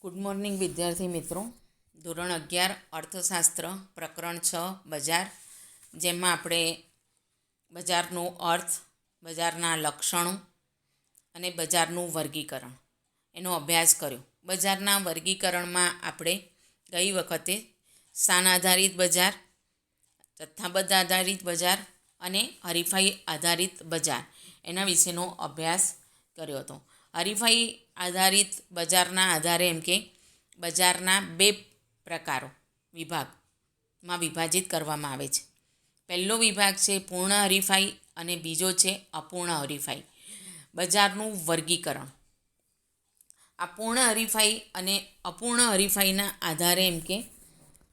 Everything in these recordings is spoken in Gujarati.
ગુડ મોર્નિંગ વિદ્યાર્થી મિત્રો. ધોરણ 11 અર્થશાસ્ત્ર પ્રકરણ 6 બજાર, જેમાં આપણે બજારનો અર્થ, બજારના લક્ષણો અને બજારનું વર્ગીકરણ એનો અભ્યાસ કર્યો. બજારના વર્ગીકરણમાં આપણે ગઈ વખતે સ્થાન આધારિત બજાર, જથ્થાબદ્ધ આધારિત બજાર અને હરીફાઈ આધારિત બજાર એના વિશેનો અભ્યાસ કર્યો હતો. હરીફાઈ આધારિત બજારના આધારે એમ કે બજારના બે પ્રકારો વિભાગમાં વિભાજિત કરવામાં આવે છે. પહેલો વિભાગ છે પૂર્ણ હરીફાઈ અને બીજો છે અપૂર્ણ હરીફાઈ. બજારનું વર્ગીકરણ આ પૂર્ણ હરીફાઈ અને અપૂર્ણ હરીફાઈના આધારે એમ કે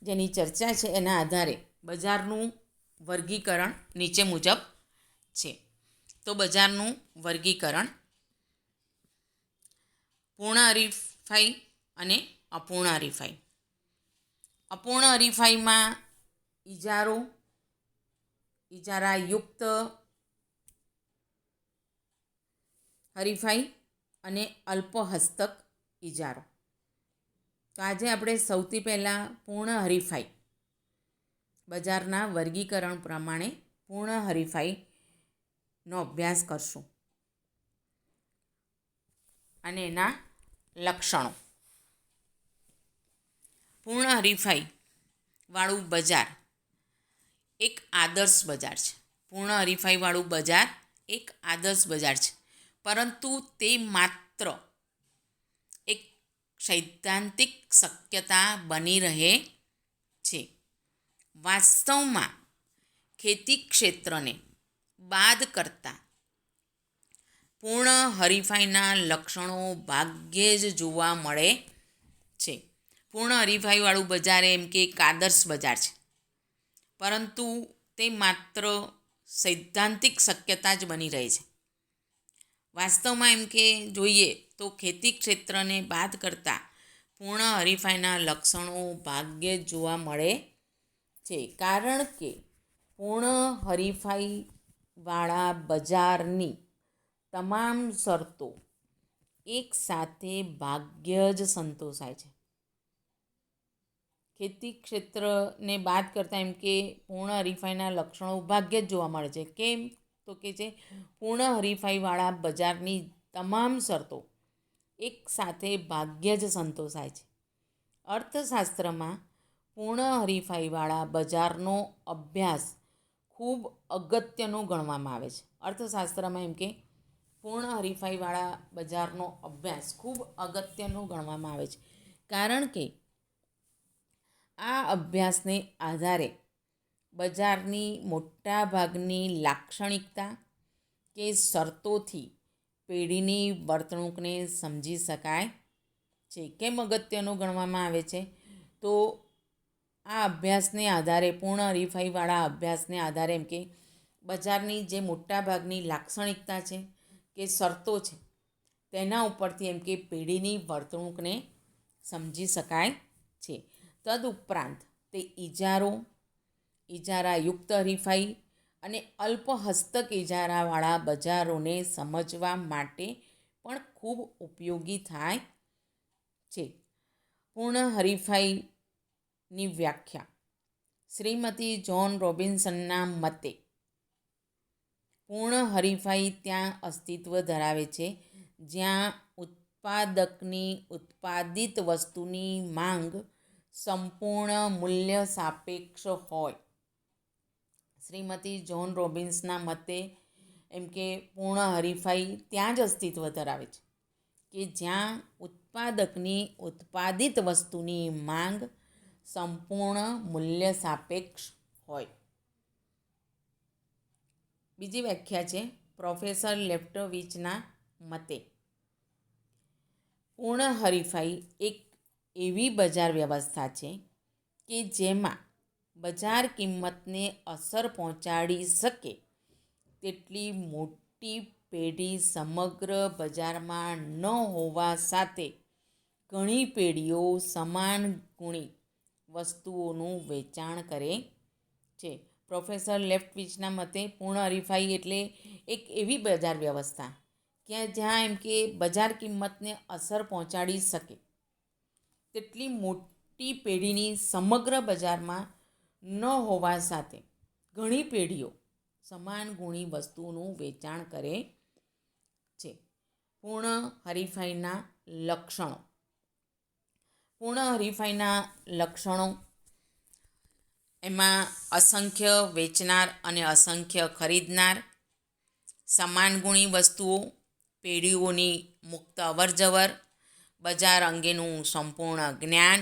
જેની ચર્ચા છે એના આધારે બજારનું વર્ગીકરણ નીચે મુજબ છે. તો બજારનું વર્ગીકરણ પૂર્ણ હરીફાઈ અને અપૂર્ણ હરીફાઈ. અપૂર્ણ હરીફાઈમાં ઇજારાયુક્ત હરીફાઈ અને અલ્પહસ્તક ઇજારો. તો આજે આપણે સૌથી પહેલાં પૂર્ણ હરીફાઈ, બજારના વર્ગીકરણ પ્રમાણે પૂર્ણ હરીફાઈનો અભ્યાસ કરશું અને એના લક્ષણો. પૂર્ણ હરીફાઈ વાળું બજાર એક આદર્શ બજાર છે. પૂર્ણ હરીફાઈવાળું બજાર એક આદર્શ બજાર છે, પરંતુ તે માત્ર એક સૈદ્ધાંતિક શક્યતા બની રહે છે. વાસ્તવમાં ખેતી ક્ષેત્રને બાદ કરતા પૂર્ણ હરીફાઈના લક્ષણો ભાગ્યે જ જોવા મળે છે. પૂર્ણ હરીફાઈવાળું બજાર એમ કે એક આદર્શ બજાર છે, પરંતુ તે માત્ર સૈદ્ધાંતિક શક્યતા જ બની રહે છે. વાસ્તવમાં એમ કે જોઈએ તો ખેતી ક્ષેત્રને બાદ કરતાં પૂર્ણ હરીફાઈના લક્ષણો ભાગ્યે જ જોવા મળે છે, કારણ કે પૂર્ણ હરીફાઈવાળા બજારની તમામ શરતો એકસાથે ભાગ્યે જ સંતોષાય છે. ખેતી ક્ષેત્રને બાદ કરતાં એમ કે પૂર્ણ હરીફાઈના લક્ષણો ભાગ્યે જ જોવા મળે છે. કેમ? તો કે છે પૂર્ણ હરીફાઈવાળા બજારની તમામ શરતો એકસાથે ભાગ્યે જ સંતોષાય છે. અર્થશાસ્ત્રમાં પૂર્ણ હરીફાઈવાળા બજારનો અભ્યાસ ખૂબ અગત્યનો ગણવામાં આવે છે. અર્થશાસ્ત્રમાં એમ કે પૂર્ણ હરીફાઈવાળા બજારનો અભ્યાસ ખૂબ અગત્યનો ગણવામાં આવે છે, કારણ કે આ અભ્યાસને આધારે બજારની મોટા ભાગની લાક્ષણિકતા કે શરતોથી પેઢીની વર્તણૂકને સમજી શકાય છે. કેમ અગત્યનો ગણવામાં આવે છે? તો આ અભ્યાસને આધારે, પૂર્ણ હરીફાઈવાળા અભ્યાસને આધારે એમ કે બજારની જે મોટા ભાગની લાક્ષણિકતા છે કે શરતો છે તેના ઉપરથી એમ કે પેઢીની વર્તણૂકને સમજી શકાય છે. તદુપરાંત તે ઇજારાયુક્ત હરીફાઈ અને અલ્પહસ્તક ઇજારાવાળા બજારોને સમજવા માટે પણ ખૂબ ઉપયોગી થાય છે. પૂર્ણ હરીફાઈની વ્યાખ્યા. શ્રીમતી જોન રોબિન્સનના મતે પૂર્ણ હરીફાઈ ત્યાં અસ્તિત્વ ધરાવે છે જ્યાં ઉત્પાદકની ઉત્પાદિત વસ્તુની માંગ સંપૂર્ણ મૂલ્ય સાપેક્ષ હોય. શ્રીમતી જોન રોબિન્સના મતે એમ કે પૂર્ણ હરીફાઈ ત્યાં જ અસ્તિત્વ ધરાવે છે કે જ્યાં ઉત્પાદકની ઉત્પાદિત વસ્તુની માંગ સંપૂર્ણ મૂલ્ય સાપેક્ષ હોય. બીજી વ્યાખ્યા છે પ્રોફેસર લેફ્ટોવિચના મતે પૂર્ણ હરીફાઈ એક એવી બજાર વ્યવસ્થા છે કે જેમાં બજાર કિંમતને અસર પહોંચાડી શકે તેટલી મોટી પેઢી સમગ્ર બજારમાં ન હોવા સાથે ઘણી પેઢીઓ સમાન ગુણી વસ્તુઓનું વેચાણ કરે છે. પ્રોફેસર લેફ્ટવિચના મતે પૂર્ણ હરીફાઈ એટલે એક એવી બજાર વ્યવસ્થા કે જ્યાં એમ કે બજાર કિંમતને અસર પહોંચાડી શકે તેટલી મોટી પેઢીની સમગ્ર બજારમાં ન હોવા સાથે ઘણી પેઢીઓ સમાન ગુણી વસ્તુઓનું વેચાણ કરે છે. પૂર્ણ હરીફાઈના લક્ષણો. પૂર્ણ હરીફાઈના લક્ષણો એમાં અસંખ્ય વેચનાર અને અસંખ્ય ખરીદનાર, સમાન ગુણી વસ્તુઓ, પેઢીઓની મુક્ત અવરજવર, બજાર અંગેનું સંપૂર્ણ જ્ઞાન,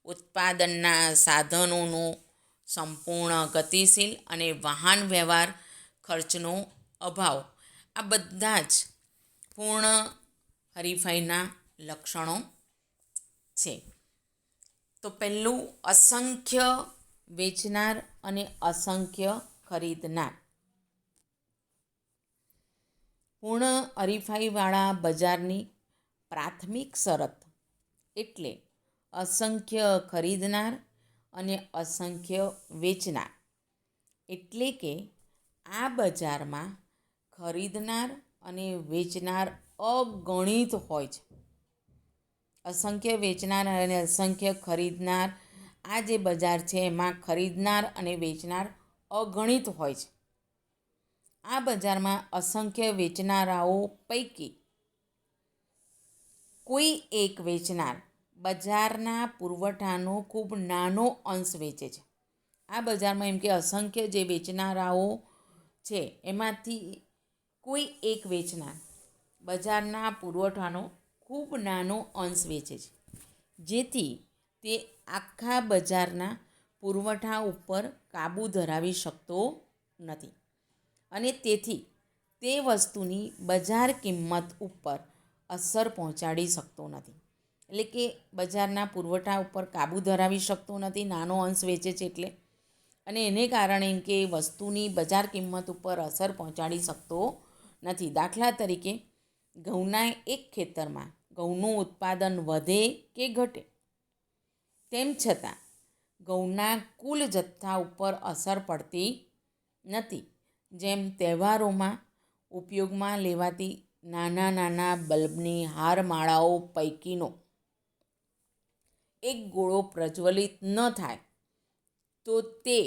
ઉત્પાદનના સાધનોનો સંપૂર્ણ ગતિશીલ અને વાહન વ્યવહાર ખર્ચનો અભાવ. આ બધા જ પૂર્ણ હરીફાઈના લક્ષણો છે. તો પહેલું, અસંખ્ય વેચનાર અને અસંખ્ય ખરીદનાર. પૂર્ણ હરીફાઈવાળા બજારની પ્રાથમિક શરત એટલે અસંખ્ય ખરીદનાર અને અસંખ્ય વેચનાર. એટલે કે આ બજારમાં ખરીદનાર અને વેચનાર અગણિત હોય છે. અસંખ્ય વેચનાર અને અસંખ્ય ખરીદનાર, આ જે બજાર છે એમાં ખરીદનાર અને વેચનાર અગણિત હોય છે. આ બજારમાં અસંખ્ય વેચનારાઓ પૈકી કોઈ એક વેચનાર બજારના પુરવઠાનો ખૂબ નાનો અંશ વેચે છે. આ બજારમાં એમ કે અસંખ્ય જે વેચનારાઓ છે એમાંથી કોઈ એક વેચનાર બજારના પુરવઠાનો ખૂબ નાનો અંશ વેચે છે, જેથી તે આખા બજારના પુરવઠા ઉપર કાબૂ ધરાવી શકતો નથી અને તેથી તે વસ્તુની બજાર કિંમત ઉપર અસર પહોંચાડી શકતો નથી. એટલે કે બજારના પુરવઠા ઉપર કાબૂ ધરાવી શકતો નથી, નાનો અંશ વેચે છે એટલે, અને એને કારણે કે વસ્તુની બજાર કિંમત ઉપર અસર પહોંચાડી શકતો નથી. દાખલા તરીકે, ઘઉંના એક ખેતરમાં ઘઉંનું ઉત્પાદન વધે કે ઘટે, તેમ છતાં ઘઉંના કુલ જથ્થા ઉપર અસર પડતી નથી. જેમ તહેવારોમાં ઉપયોગમાં લેવાતી નાના નાના બલ્બની હારમાળાઓ પૈકીનો એક ગોળો પ્રજ્વલિત ન થાય તો તે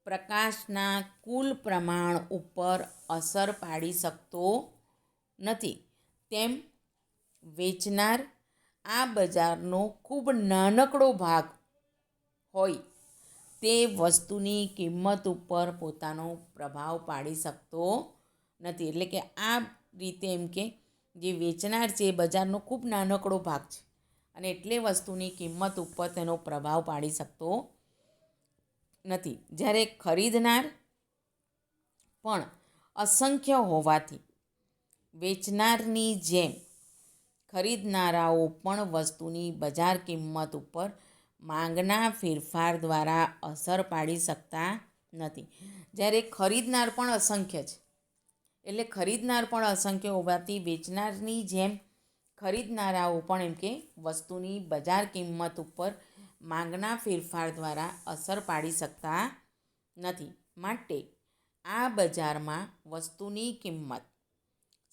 પ્રકાશના કુલ પ્રમાણ ઉપર અસર પાડી શકતો નથી, તેમ વેચનાર આ બજારનો ખૂબ નાનકડો ભાગ હોય તે વસ્તુની કિંમત ઉપર પોતાનો પ્રભાવ પાડી શકતો નથી. એટલે કે આ રીતે એમ કે જે વેચનાર છે એ બજારનો ખૂબ નાનકડો ભાગ છે અને એટલે વસ્તુની કિંમત ઉપર તેનો પ્રભાવ પાડી શકતો નથી. જ્યારે ખરીદનાર પણ અસંખ્ય હોવાથી વેચનારની જેમ ખરીદનારાઓ પણ વસ્તુની બજાર કિંમત ઉપર માંગના ફેરફાર દ્વારા અસર પાડી શકતા નથી. જ્યારે ખરીદનાર પણ અસંખ્ય છે, એટલે ખરીદનાર પણ અસંખ્ય હોવાથી વેચનારની જેમ ખરીદનારાઓ પણ એમ કે વસ્તુની બજાર કિંમત ઉપર માંગના ફેરફાર દ્વારા અસર પાડી શકતા નથી. માટે આ બજારમાં વસ્તુની કિંમત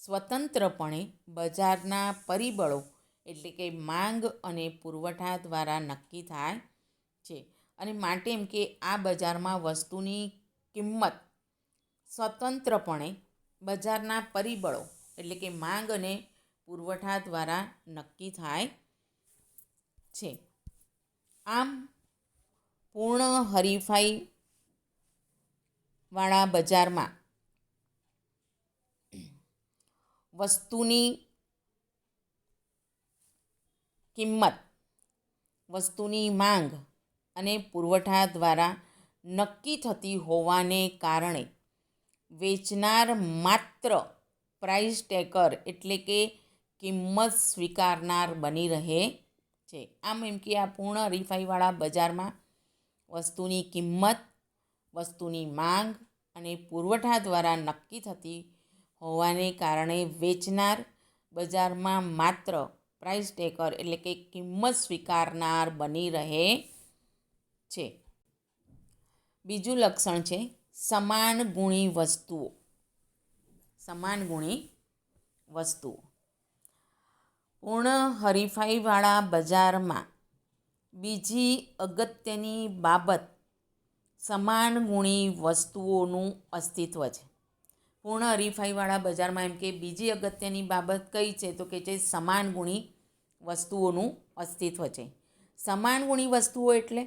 સ્વતંત્રપણે બજારના પરિબળો એટલે કે માંગ અને પુરવઠા દ્વારા નક્કી થાય છે. અને માટે એમ કે આ બજારમાં વસ્તુની કિંમત સ્વતંત્રપણે બજારના પરિબળો એટલે કે માંગ અને પુરવઠા દ્વારા નક્કી થાય છે. આમ પૂર્ણ હરીફાઈવાળા બજારમાં વસ્તુની કિંમત વસ્તુની માંગ અને પુરવઠા દ્વારા નક્કી થતી હોવાને કારણે વેચનાર માત્ર પ્રાઇસ ટેકર એટલે કે કિંમત સ્વીકારનાર બની રહે છે. આમ એમ કે આ પૂર્ણ હરીફાઈવાળા બજારમાં વસ્તુની કિંમત, વસ્તુની માંગ અને પુરવઠા દ્વારા નક્કી થતી હોવાને કારણે વેચનાર બજારમાં માત્ર પ્રાઇસ ટેકર એટલે કે કિંમત સ્વીકારનાર બની રહે છે. બીજું લક્ષણ છે સમાન ગુણી વસ્તુઓ. સમાન ગુણી વસ્તુઓ. પૂર્ણ હરીફાઈવાળા બજારમાં બીજી અગત્યની બાબત સમાન ગુણી વસ્તુઓનું અસ્તિત્વ છે. પૂર્ણ હરીફાઈવાળા બજારમાં એમ કે બીજી અગત્યની બાબત કઈ છે તો કે છે સમાન ગુણી વસ્તુઓનું અસ્તિત્વ છે. સમાન ગુણી વસ્તુઓ એટલે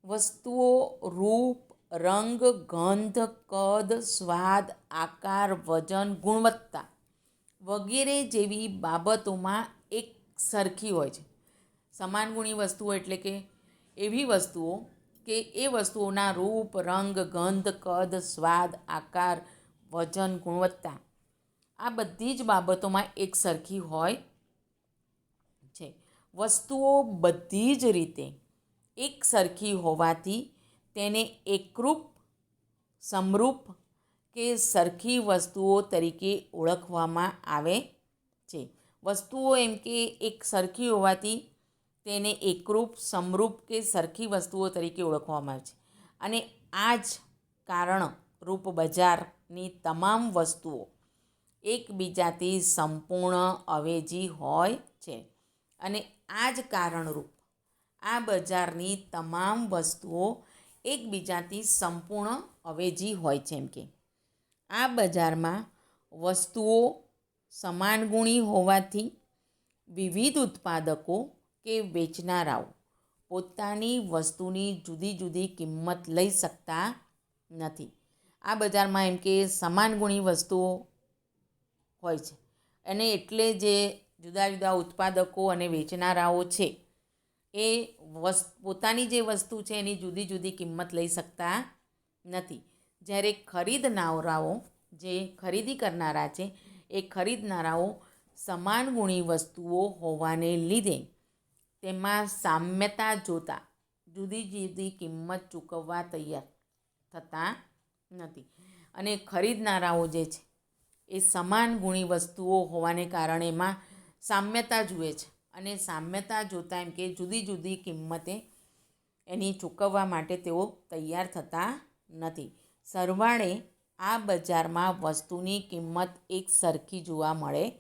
વસ્તુઓ રૂપ, રંગ, ગંધ, કદ, સ્વાદ, આકાર, વજન, ગુણવત્તા વગેરે જેવી બાબતોમાં એક સરખી હોય છે. સમાન ગુણી વસ્તુઓ એટલે કે એવી વસ્તુઓ કે એ વસ્તુઓના રૂપ, રંગ, ગંધ, કદ, સ્વાદ, આકાર, વજન, ગુણવત્તા આ બધી જ બાબતોમાં એક સરખી હોય છે. વસ્તુઓ બધી જ રીતે એક સરખી હોવાથી તેને એકરૂપ, સમરૂપ કે સરખી વસ્તુઓ તરીકે ઓળખવામાં આવે છે. વસ્તુઓ એમ કે એક સરખી હોવાથી તેને એકરૂપ, સમરૂપ કે સરખી વસ્તુઓ તરીકે ઓળખવામાં આવે છે. અને આ જ કારણરૂપ બજારની તમામ વસ્તુઓ એકબીજાથી સંપૂર્ણ અવેજી હોય છે. અને આ જ કારણરૂપ આ બજારની તમામ વસ્તુઓ એકબીજાથી સંપૂર્ણ અવેજી હોય છે. એમ કે આ બજારમાં વસ્તુઓ સમાન ગુણી હોવાથી વિવિધ ઉત્પાદકો કે વેચનારાઓ પોતાની વસ્તુની જુદી જુદી કિંમત લઈ શકતા નથી. આ બજારમાં એમ કે સમાન ગુણી વસ્તુઓ હોય છે અને એટલે જે જુદા જુદા ઉત્પાદકો અને વેચનારાઓ છે એ પોતાની જે વસ્તુ છે એની જુદી જુદી કિંમત લઈ શકતા નથી. જ્યારે ખરીદનારાઓ જે ખરીદી કરનારા છે એ ખરીદનારાઓ સમાન ગુણી વસ્તુઓ હોવાને લીધે તેમાં સામ્યતા જોતા જુદી જુદી કિંમત ચૂકવવા તૈયાર થતા નથી. અને ખરીદનારાઓ જે છે એ સમાન ગુણી વસ્તુઓ હોવાને કારણે એમાં સામ્યતા જુએ છે અને સામ્યતા જોતાં એમ કે જુદી જુદી કિંમતે એની ચૂકવવા માટે તેઓ તૈયાર થતા નથી. સરવાળે આ બજારમાં વસ્તુની કિંમત એક સરખી જોવા મળે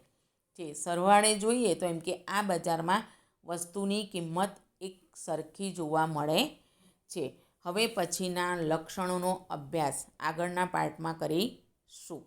છે. સરવાળે જોઈએ તો એમ કે આ બજારમાં વસ્તુની કિંમત એક સરખી જોવા મળે છે. હવે પછીના લક્ષણોનો અભ્યાસ આગળના પાર્ટમાં કરીશું.